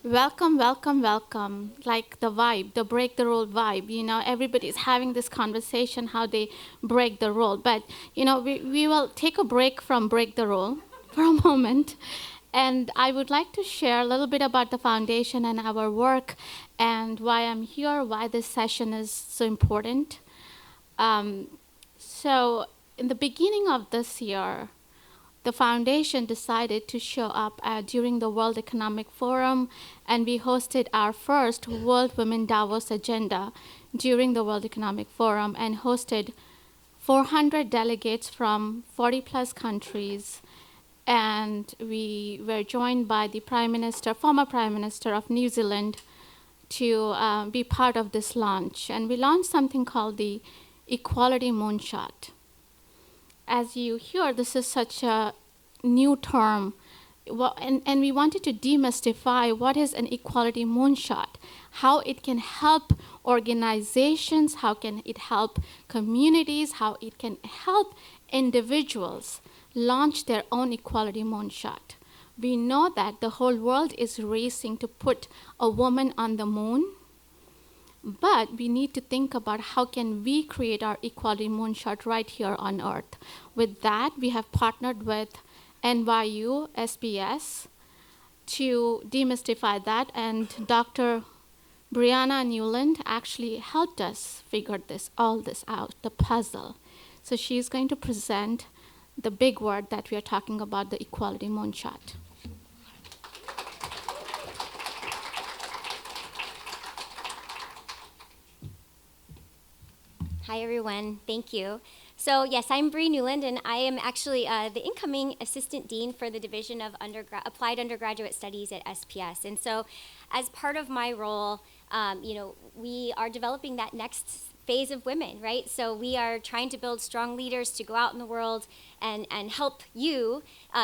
Welcome, welcome, welcome. Like the vibe, the break the rule vibe. Everybody's having this conversation how they break the rule. But, we will take a break from break the rule for a moment. And I would like to share a little bit about the foundation and our work and why I'm here, why this session is so important. So, in the beginning of this year, the foundation decided to show up during the World Economic Forum, and we hosted our first World Women Davos agenda during the World Economic Forum and hosted 400 delegates from 40 plus countries. And we were joined by the former Prime Minister of New Zealand, to be part of this launch. And we launched something called the Equality Moonshot. As you hear, this is such a new term, and we wanted to demystify what is an equality moonshot, how it can help organizations, how can it help communities, how it can help individuals launch their own equality moonshot. We know that the whole world is racing to put a woman on the moon, but we need to think about how can we create our equality moonshot right here on Earth. With that, we have partnered with Nyu Sps to demystify that, and Dr. Brianna Newland actually helped us figure all this out, the puzzle. So she's going to present the big word that we are talking about, the equality moonshot. Hi, everyone. Thank you. So, yes, I'm Bree Newland, and I am actually the incoming Assistant Dean for the Division of Applied Undergraduate Studies at SPS. And so, as part of my role, we are developing that next phase of women, right? So we are trying to build strong leaders to go out in the world and help you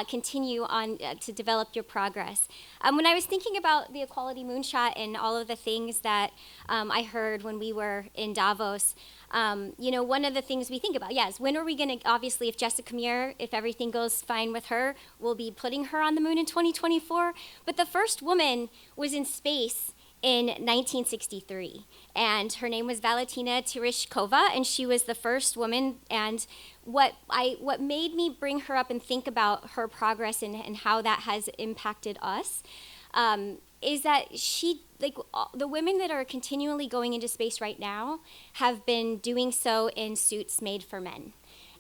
continue on to develop your progress. When I was thinking about the Equality Moonshot and all of the things that I heard when we were in Davos, one of the things we think about, is when are we going to, obviously, if Jessica Meir, if everything goes fine with her, we'll be putting her on the moon in 2024. But the first woman was in space in 1963, and her name was Valentina Tereshkova, and she was the first woman. And what made me bring her up and think about her progress and how that has impacted us is that the women that are continually going into space right now have been doing so in suits made for men.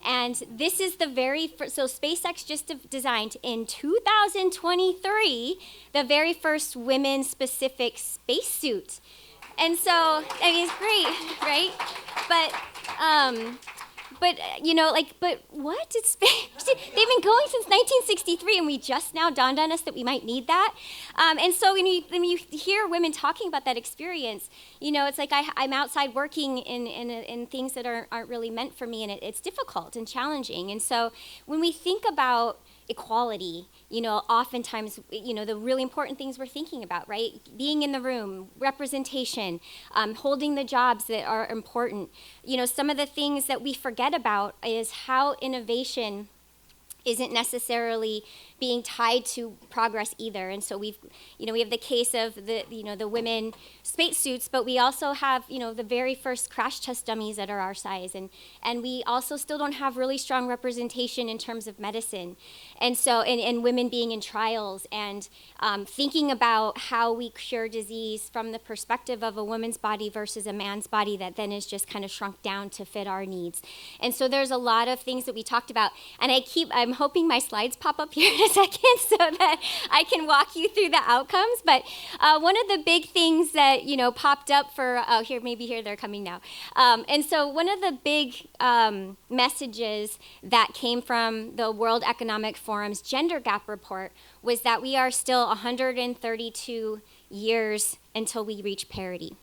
And this is the very first, so SpaceX just designed in 2023 the very first women-specific spacesuit. And so, I mean, it's great, right? But what? They've been going since 1963, and we just now dawned on us that we might need that. And so when you hear women talking about that experience, it's like I'm outside working in things that aren't really meant for me, and it's difficult and challenging. And so when we think about equality, oftentimes, the really important things we're thinking about, right? Being in the room, representation, holding the jobs that are important. Some of the things that we forget about is how innovation isn't necessarily being tied to progress either. And so we have the case of the women spacesuits, but we also have, the very first crash test dummies that are our size. And we also still don't have really strong representation in terms of medicine. And so, and women being in trials and thinking about how we cure disease from the perspective of a woman's body versus a man's body that then is just kind of shrunk down to fit our needs. And so there's a lot of things that we talked about. And I'm hoping my slides pop up here in a second so that I can walk you through the outcomes. But one of the big things that, popped up for, here, they're coming now. And so one of the big messages that came from the World Economic Forum's Gender Gap Report was that we are still 132 years until we reach parity.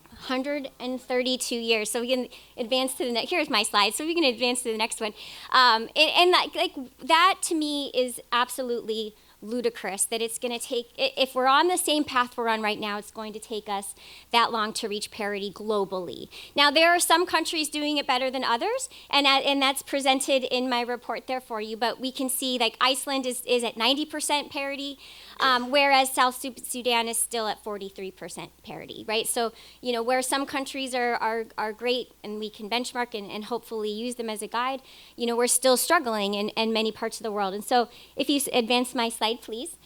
132 years. So we can advance to the next. Here's my slide. So we can advance to the next one. And that to me is absolutely ludicrous that it's going to take, if we're on the same path we're on right now, it's going to take us that long to reach parity globally. Now, there are some countries doing it better than others, and that's presented in my report there for you, but we can see like Iceland is at 90% parity, whereas South Sudan is still at 43% parity, right? So, where some countries are great and we can benchmark and hopefully use them as a guide, we're still struggling in many parts of the world. And so if you advance my slide, please.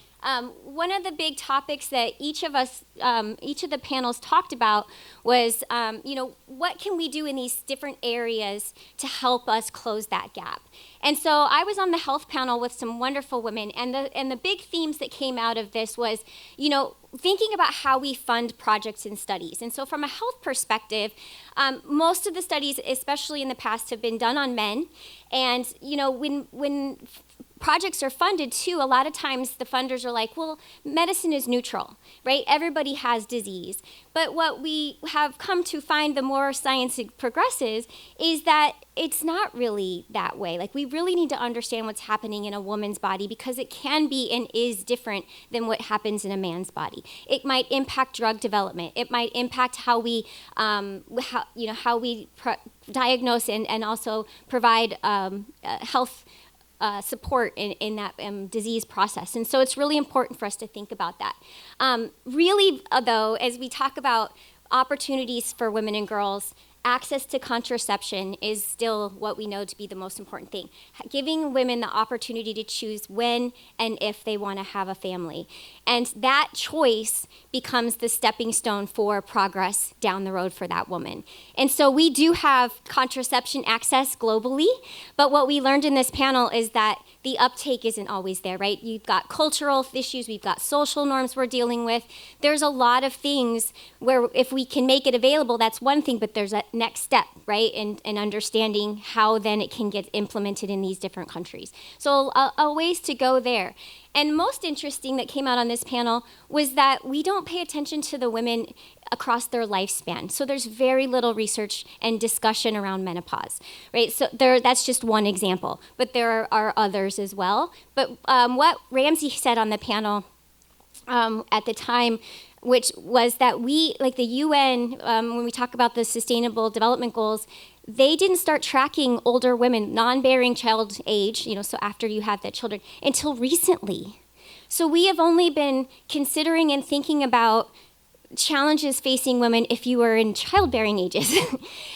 One of the big topics that each of the panels talked about was, what can we do in these different areas to help us close that gap? And so I was on the health panel with some wonderful women, and the big themes that came out of this was, thinking about how we fund projects and studies. And so from a health perspective, most of the studies, especially in the past, have been done on men. And, when projects are funded too, a lot of times the funders are like, well, medicine is neutral, right? Everybody has disease. But what we have come to find the more science progresses is that it's not really that way. Like, we really need to understand what's happening in a woman's body, because it can be and is different than what happens in a man's body. It might impact drug development. It might impact how we, diagnose and also provide health support in that disease process. And so it's really important for us to think about that. Really, though, as we talk about opportunities for women and girls, access to contraception is still what we know to be the most important thing. Giving women the opportunity to choose when and if they want to have a family. And that choice becomes the stepping stone for progress down the road for that woman. And so we do have contraception access globally, but what we learned in this panel is that the uptake isn't always there, right? You've got cultural issues, we've got social norms we're dealing with. There's a lot of things where if we can make it available, that's one thing, but there's a next step, right? And understanding how then it can get implemented in these different countries. So a ways to go there. And most interesting that came out on this panel was that we don't pay attention to the women across their lifespan. So there's very little research and discussion around menopause, right? So that's just one example, but there are others as well. But what Ramsey said on the panel at the time, which was that we, like the UN, when we talk about the Sustainable Development Goals, they didn't start tracking older women, non-bearing child age, so after you have the children, until recently. So we have only been considering and thinking about challenges facing women if you are in childbearing ages.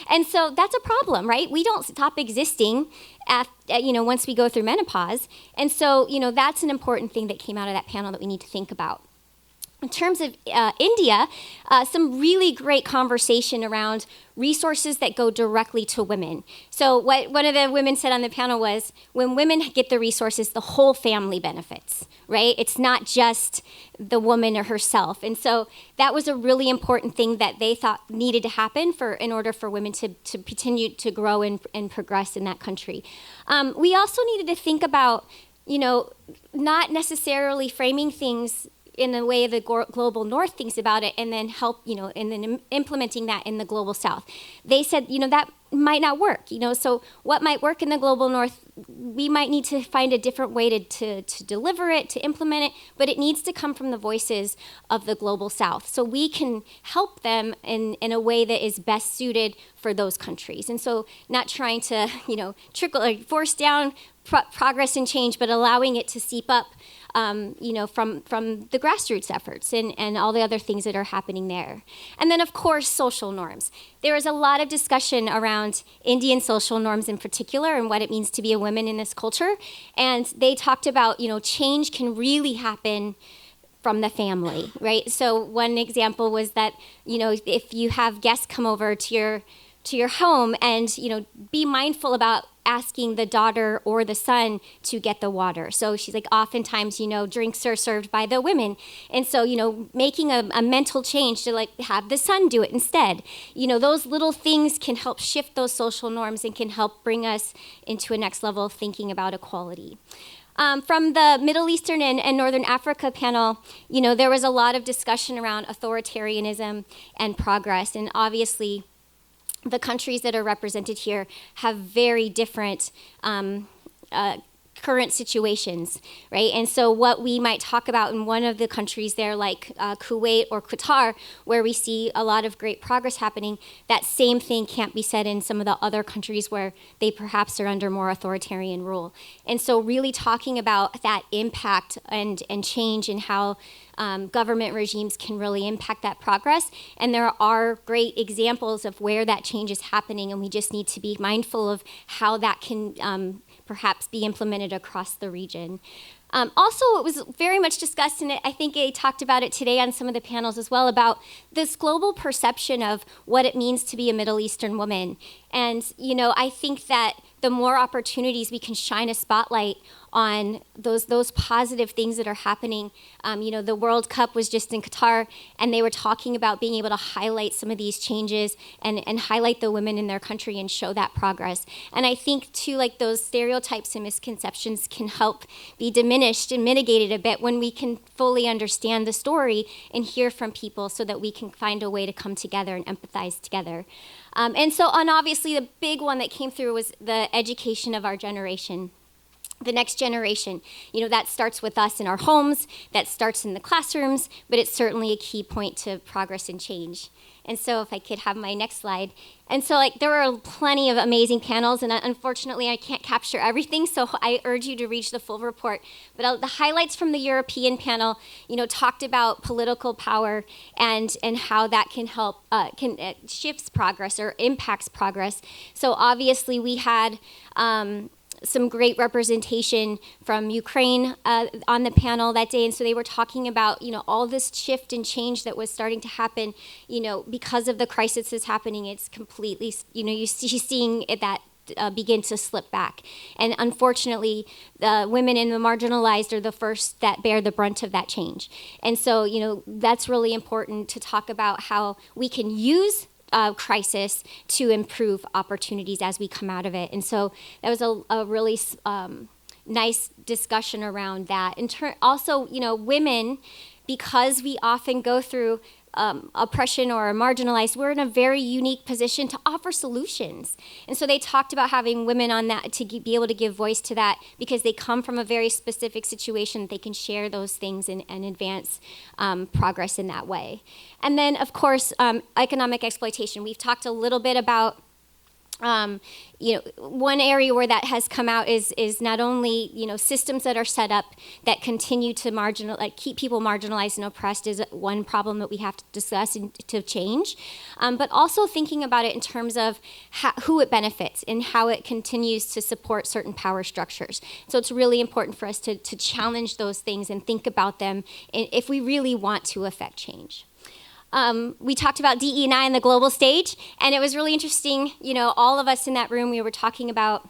And so that's a problem, right? We don't stop existing once we go through menopause. And so, that's an important thing that came out of that panel that we need to think about. In terms of India, some really great conversation around resources that go directly to women. So what one of the women said on the panel was, when women get the resources, the whole family benefits, right? It's not just the woman or herself. And so that was a really important thing that they thought needed to happen in order for women to continue to grow and progress in that country. We also needed to think about, not necessarily framing things in the way the global north thinks about it, and then and then implementing that in the global south. They said, that might not work, so what might work in the global north, we might need to find a different way to deliver it, to implement it, but it needs to come from the voices of the global south, so we can help them in a way that is best suited for those countries. And so not trying to, force down progress and change, but allowing it to seep up from the grassroots efforts and all the other things that are happening there. And then, of course, social norms. There is a lot of discussion around Indian social norms in particular and what it means to be a woman in this culture. And they talked about, change can really happen from the family, right? So one example was that, if you have guests come over to your home and, be mindful about asking the daughter or the son to get the water. So she's like, oftentimes, drinks are served by the women. And so, making a mental change to have the son do it instead. Those little things can help shift those social norms and can help bring us into a next level of thinking about equality. From the Middle Eastern and Northern Africa panel, there was a lot of discussion around authoritarianism and progress. And obviously, the countries that are represented here have very different current situations, right? And so what we might talk about in one of the countries there, like Kuwait or Qatar, where we see a lot of great progress happening, that same thing can't be said in some of the other countries where they perhaps are under more authoritarian rule. And so really talking about that impact and change and how government regimes can really impact that progress. And there are great examples of where that change is happening, and we just need to be mindful of how that can perhaps be implemented across the region. Also, it was very much discussed, and I think I talked about it today on some of the panels as well, about this global perception of what it means to be a Middle Eastern woman. And, I think that the more opportunities we can shine a spotlight on those positive things that are happening. The World Cup was just in Qatar, and they were talking about being able to highlight some of these changes and highlight the women in their country and show that progress. And I think, too, like those stereotypes and misconceptions can help be diminished and mitigated a bit when we can fully understand the story and hear from people so that we can find a way to come together and empathize together. And obviously the big one that came through was the education of our generation. The next generation, that starts with us in our homes, that starts in the classrooms, but it's certainly a key point to progress and change. And so if I could have my next slide. And so there were plenty of amazing panels, and unfortunately I can't capture everything, so I urge you to read the full report. But the highlights from the European panel, talked about political power and how that can help, shifts progress or impacts progress. So obviously we had some great representation from Ukraine on the panel that day. And so they were talking about, all this shift and change that was starting to happen, because of the crisis that's happening. It's completely, you're seeing that begin to slip back. And unfortunately, the women and the marginalized are the first that bear the brunt of that change. And so, that's really important to talk about how we can use crisis to improve opportunities as we come out of it. And so that was a really nice discussion around that. Also, women, because we often go through oppression or are marginalized, we're in a very unique position to offer solutions. And so they talked about having women on that to be able to give voice to that because they come from a very specific situation. They can share those things and advance progress in that way. And then, of course, economic exploitation. We've talked a little bit about one area where that has come out is not only, systems that are set up that continue to keep people marginalized and oppressed is one problem that we have to discuss and to change, but also thinking about it in terms of who it benefits and how it continues to support certain power structures. So it's really important for us to challenge those things and think about them if we really want to affect change. We talked about DE&I on the global stage, and it was really interesting, all of us in that room, we were talking about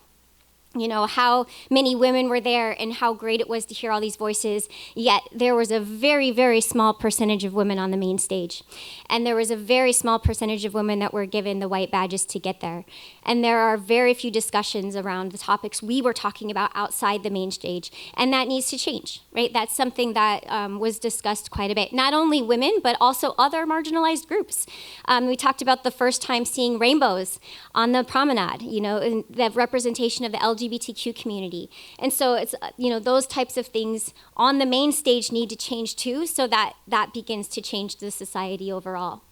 how many women were there and how great it was to hear all these voices, yet there was a very, very small percentage of women on the main stage. And there was a very small percentage of women that were given the white badges to get there. And there are very few discussions around the topics we were talking about outside the main stage. And that needs to change, right? That's something that was discussed quite a bit. Not only women, but also other marginalized groups. We talked about the first time seeing rainbows on the promenade, and the representation of the LGBTQ community. And so it's, those types of things on the main stage need to change too, so that begins to change the society overall.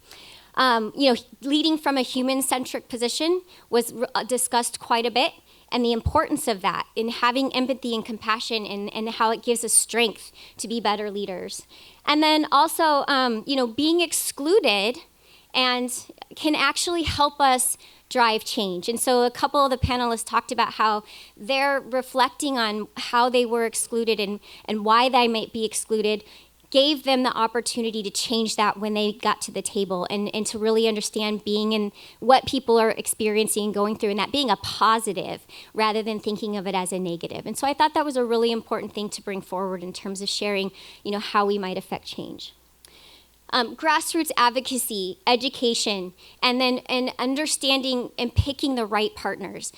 Leading from a human-centric position was discussed quite a bit, and the importance of that in having empathy and compassion and how it gives us strength to be better leaders. And then also, being excluded and can actually help us drive change. And so a couple of the panelists talked about how they're reflecting on how they were excluded and why they might be excluded, gave them the opportunity to change that when they got to the table and to really understand being in what people are experiencing and going through, and that being a positive rather than thinking of it as a negative. And so I thought that was a really important thing to bring forward in terms of sharing, how we might affect change. Grassroots advocacy, education, and understanding and picking the right partners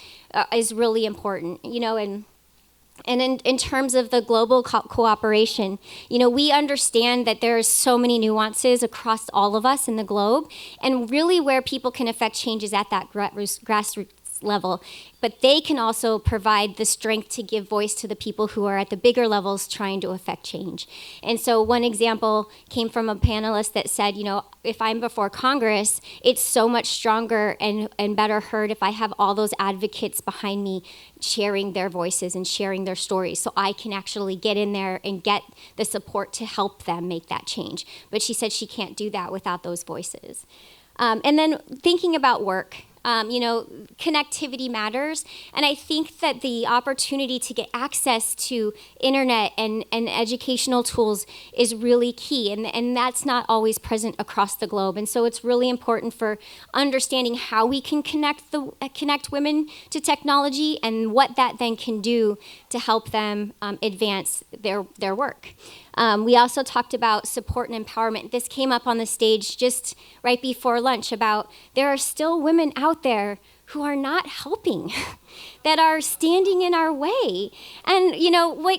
is really important, And in terms of the global cooperation, we understand that there are so many nuances across all of us in the globe, and really where people can affect change is at that grassroots level, but they can also provide the strength to give voice to the people who are at the bigger levels trying to affect change. And so one example came from a panelist that said, if I'm before Congress, it's so much stronger and better heard if I have all those advocates behind me sharing their voices and sharing their stories, so I can actually get in there and get the support to help them make that change. But she said she can't do that without those voices. And then thinking about work, connectivity matters. And I think that the opportunity to get access to internet and educational tools is really key. And that's not always present across the globe. And so it's really important for understanding how we can connect women to technology and what that then can do to help them advance their work. We also talked about support and empowerment. This came up on the stage just right before lunch about there are still women out there who are not helping, that are standing in our way. And,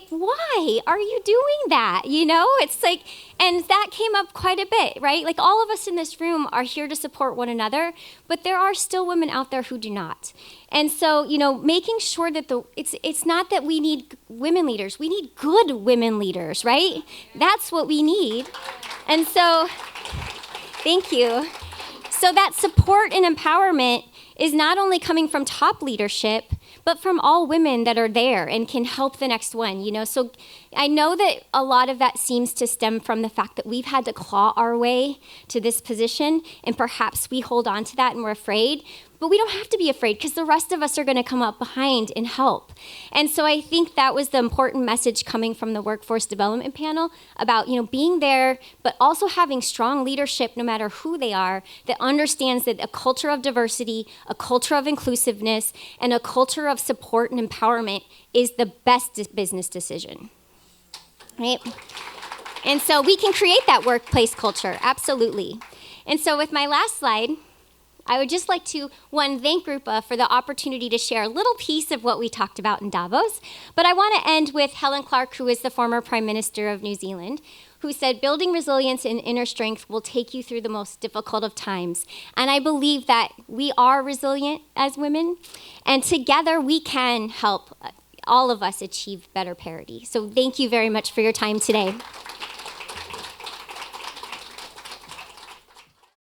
why are you doing that? It's like, and that came up quite a bit, right? Like all of us in this room are here to support one another, but there are still women out there who do not. And so, making sure that it's not that we need women leaders, we need good women leaders, right? That's what we need. And so, thank you. So that support and empowerment is not only coming from top leadership, but from all women that are there and can help the next one, So I know that a lot of that seems to stem from the fact that we've had to claw our way to this position, and perhaps we hold on to that and we're afraid. But we don't have to be afraid, because the rest of us are going to come up behind and help. And so I think that was the important message coming from the workforce development panel about, being there, but also having strong leadership, no matter who they are, that understands that a culture of diversity, a culture of inclusiveness, and a culture of support and empowerment is the best business decision, right? And so we can create that workplace culture, absolutely. And so with my last slide, I would just like to, thank Grupa for the opportunity to share a little piece of what we talked about in Davos. But I want to end with Helen Clark, who is the former Prime Minister of New Zealand, who said, building resilience and inner strength will take you through the most difficult of times. And I believe that we are resilient as women, and together we can help all of us achieve better parity. So thank you very much for your time today.